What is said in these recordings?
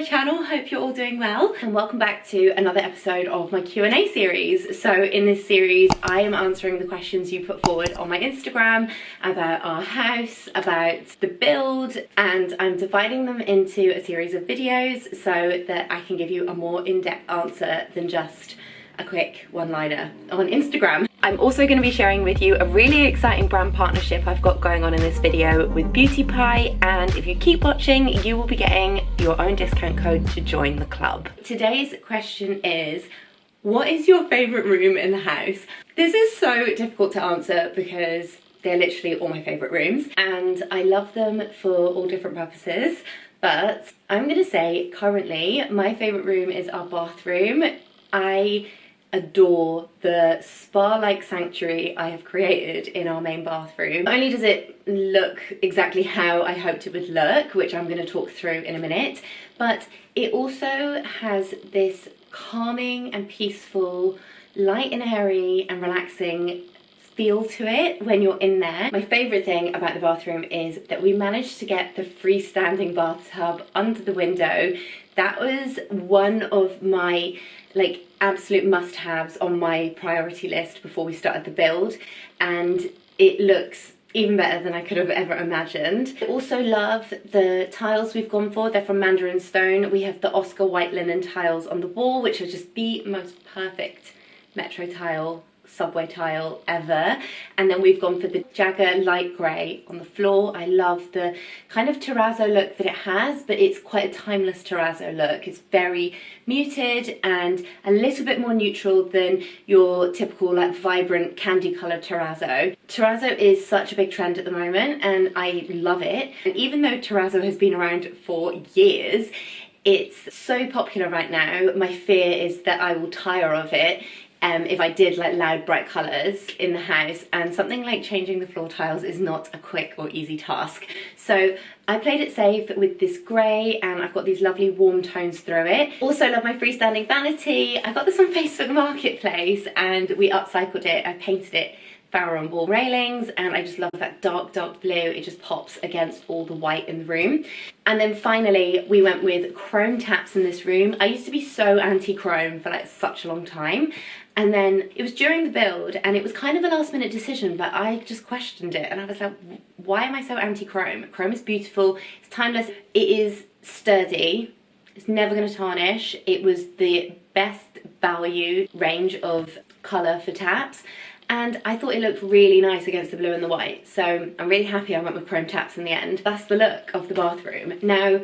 channel, hope you're all doing well and welcome back to another episode of my Q&A series. So in this series I am answering the questions you put forward on my Instagram about our house, about the build, and I'm dividing them into a series of videos so that I can give you a more in-depth answer than just a quick one-liner on Instagram. I'm also going to be sharing with you a really exciting brand partnership I've got going on in this video with Beauty Pie, and if you keep watching you will be getting your own discount code to join the club. Today's question is, what is your favourite room in the house? This is so difficult to answer because they're literally all my favourite rooms and I love them for all different purposes, but I'm going to say currently my favourite room is our bathroom. I adore the spa-like sanctuary I have created in our main bathroom. Not only does it look exactly how I hoped it would look, which I'm going to talk through in a minute, but it also has this calming and peaceful, light and airy and relaxing feel to it when you're in there. My favourite thing about the bathroom is that we managed to get the freestanding bathtub under the window. That was one of my absolute must-haves on my priority list before we started the build, and it looks even better than I could have ever imagined. I also love the tiles we've gone for. They're from Mandarin Stone. We have the Oscar white linen tiles on the wall, which are just the most perfect metro tile, subway tile ever, and then we've gone for the Jagger light grey on the floor. I love the kind of terrazzo look that it has, but it's quite a timeless terrazzo look. It's very muted and a little bit more neutral than your typical vibrant candy coloured terrazzo. Terrazzo is such a big trend at the moment and I love it, and even though terrazzo has been around for years, it's so popular right now. My fear is that I will tire of it if I did loud bright colours in the house, and something like changing the floor tiles is not a quick or easy task. So I played it safe with this grey and I've got these lovely warm tones through it. Also love my freestanding vanity. I got this on Facebook Marketplace and we upcycled it. I painted it Farrow and wall railings, and I just love that dark blue. It just pops against all the white in the room. And then finally we went with chrome taps in this room. I used to be so anti-chrome for such a long time, and then it was during the build and it was kind of a last minute decision, but I just questioned it and I was like, why am I so anti-chrome? Chrome is beautiful, it's timeless, it is sturdy, it's never going to tarnish. It was the best value range of colour for taps, and I thought it looked really nice against the blue and the white, so I'm really happy I went with chrome taps in the end. That's the look of the bathroom. Now,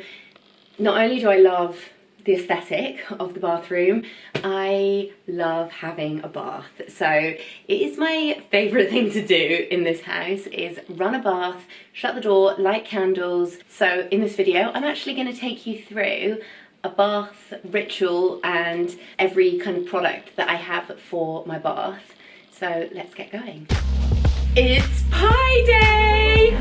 not only do I love the aesthetic of the bathroom, I love having a bath. So it is my favourite thing to do in this house, is run a bath, shut the door, light candles. So in this video I'm actually going to take you through a bath ritual and every kind of product that I have for my bath. So let's get going. It's pie day!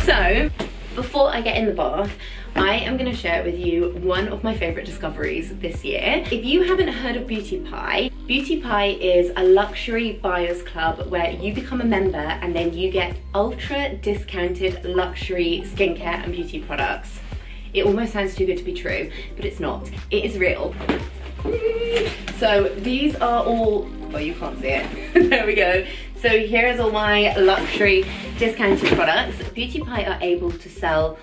So before I get in the bath, I am going to share with you one of my favourite discoveries this year. If you haven't heard of Beauty Pie is a luxury buyers club where you become a member and then you get ultra discounted luxury skincare and beauty products. It almost sounds too good to be true, but it's not. It is real. So these are all, well, you can't see it. There we go. So here is all my luxury discounted products. Beauty Pie are able to sell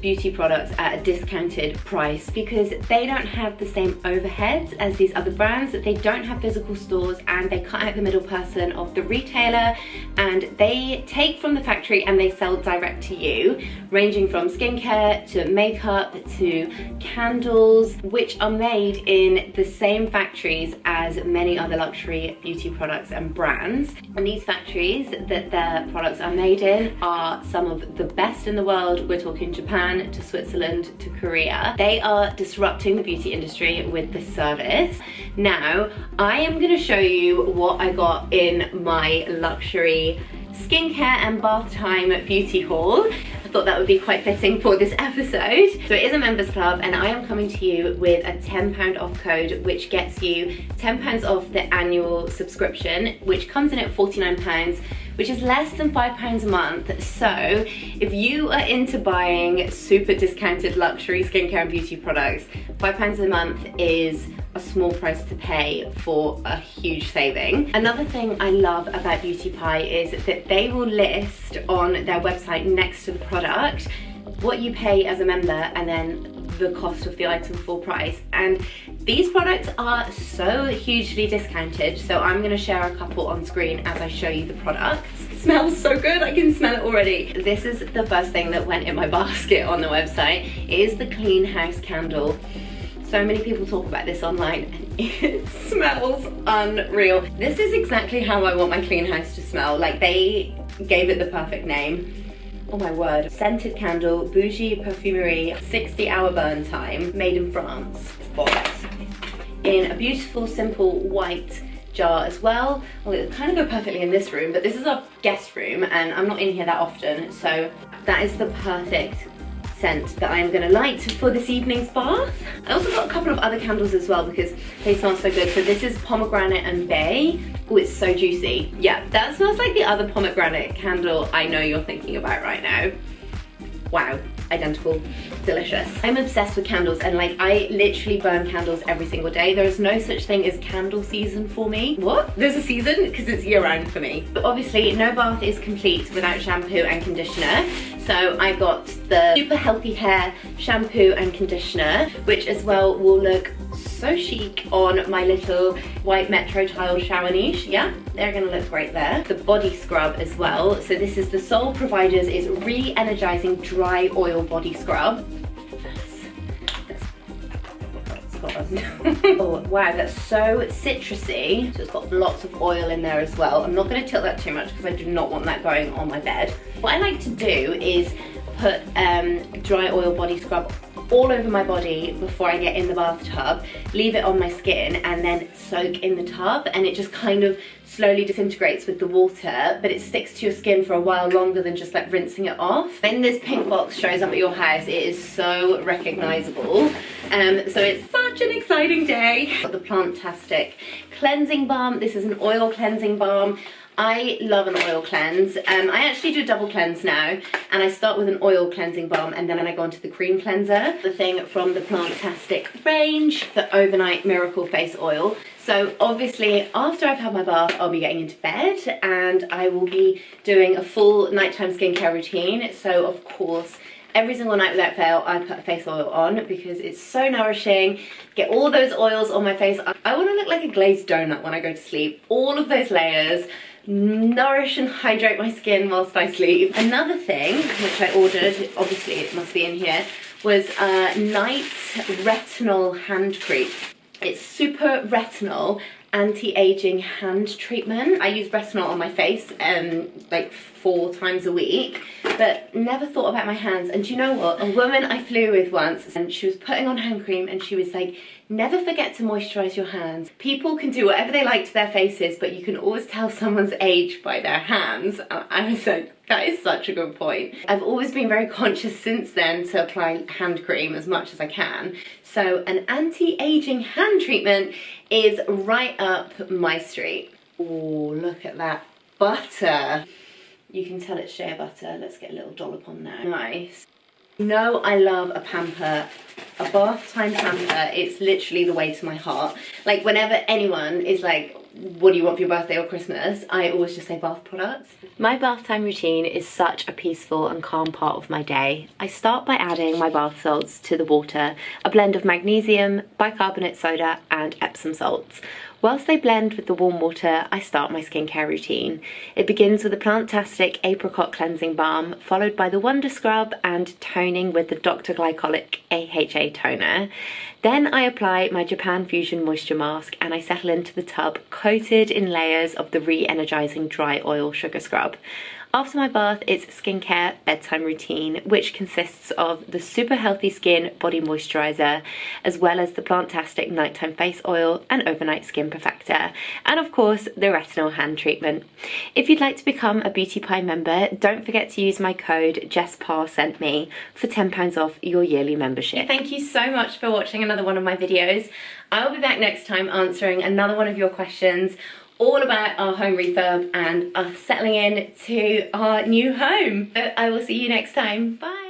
beauty products at a discounted price because they don't have the same overheads as these other brands. They don't have physical stores and they cut out the middle person of the retailer, and they take from the factory and they sell direct to you, ranging from skincare to makeup to candles, which are made in the same factories as many other luxury beauty products and brands. And these factories that their products are made in are some of the best in the world. We're talking Japan to Switzerland to Korea. They are disrupting the beauty industry with this service. Now, I am going to show you what I got in my luxury skincare and bath time beauty haul. I thought that would be quite fitting for this episode. So it is a members club and I am coming to you with a £10 off code, which gets you £10 off the annual subscription, which comes in at £49, which is less than £5 a month. So if you are into buying super discounted luxury skincare and beauty products, £5 a month is a small price to pay for a huge saving. Another thing I love about Beauty Pie is that they will list on their website next to the product what you pay as a member and then the cost of the item full price. And these products are so hugely discounted, so I'm going to share a couple on screen as I show you the products. It smells so good, I can smell it already. This is the first thing that went in my basket on the website. It is the Clean House candle. So many people talk about this online and it smells unreal. This is exactly how I want my clean house to smell. Like, they gave it the perfect name. Oh my word. Scented candle, bougie perfumery, 60-hour burn time, made in France. Box. In a beautiful, simple white jar as well. Well, it kind of go perfectly in this room, but this is our guest room and I'm not in here that often, so that is the perfect scent that I'm gonna light for this evening's bath. I also got a couple of other candles as well because they smell so good. So this is pomegranate and bay. Oh, it's so juicy. Yeah, that smells like the other pomegranate candle I know you're thinking about right now. Wow, identical, delicious. I'm obsessed with candles and like I literally burn candles every single day. There is no such thing as candle season for me. What? There's a season? Because it's year round for me. But obviously no bath is complete without shampoo and conditioner. So I got the Super Healthy Hair shampoo and conditioner, which as well will look so chic on my little white Metro tiled shower niche. Yeah, they're gonna look great there. The body scrub as well. So this is the Soul Providers is Re-Energizing Dry Oil Body Scrub. Oh wow, that's so citrusy. So it's got lots of oil in there as well. I'm not going to tilt that too much because I do not want that going on my bed. What I like to do is put dry oil body scrub all over my body before I get in the bathtub, leave it on my skin and then soak in the tub, and it just kind of slowly disintegrates with the water, but it sticks to your skin for a while longer than just like rinsing it off. When this pink box shows up at your house, it is so recognizable. So it's such an exciting day. Got the Plantastic cleansing balm. This is an oil cleansing balm. I love an oil cleanse. I actually do a double cleanse now, and I start with an oil cleansing balm and then I go on to the cream cleanser. The thing from the Plantastic range, the Overnight Miracle Face Oil. So obviously after I've had my bath, I'll be getting into bed and I will be doing a full nighttime skincare routine. So of course, every single night without fail, I put a face oil on because it's so nourishing. Get all those oils on my face. I want to look like a glazed donut when I go to sleep. All of those layers nourish and hydrate my skin whilst I sleep. Another thing which I ordered, obviously it must be in here, was a night retinol hand cream. It's super retinol anti-aging hand treatment. I use retinol on my face like 4 times a week, but never thought about my hands. And do you know what? A woman I flew with once, and she was putting on hand cream and she was like, never forget to moisturize your hands. People can do whatever they like to their faces, but you can always tell someone's age by their hands. And I was like, that is such a good point. I've always been very conscious since then to apply hand cream as much as I can. So an anti-aging hand treatment is right up my street. Oh, look at that butter. You can tell it's shea butter. Let's get a little dollop on now. Nice. You know I love a pamper, a bath time pamper. It's literally the way to my heart. Like whenever anyone is like, what do you want for your birthday or Christmas? I always just say bath products. My bath time routine is such a peaceful and calm part of my day. I start by adding my bath salts to the water, a blend of magnesium, bicarbonate soda and Epsom salts. Whilst they blend with the warm water, I start my skincare routine. It begins with the Plantastic Apricot Cleansing Balm, followed by the Wonder Scrub and toning with the Dr. Glycolic AHA Toner. Then I apply my Japan Fusion Moisture Mask and I settle into the tub coated in layers of the Re-Energizing Dry Oil Sugar Scrub. After my bath, it's skincare bedtime routine, which consists of the Super Healthy Skin Body Moisturizer, as well as the Plantastic Nighttime Face Oil and Overnight Skin Perfector, and of course, the Retinol Hand Treatment. If you'd like to become a Beauty Pie member, don't forget to use my code JessPaSentMe for £10 off your yearly membership. Thank you so much for watching another one of my videos. I'll be back next time answering another one of your questions, all about our home refurb and us settling in to our new home. So I will see you next time. Bye.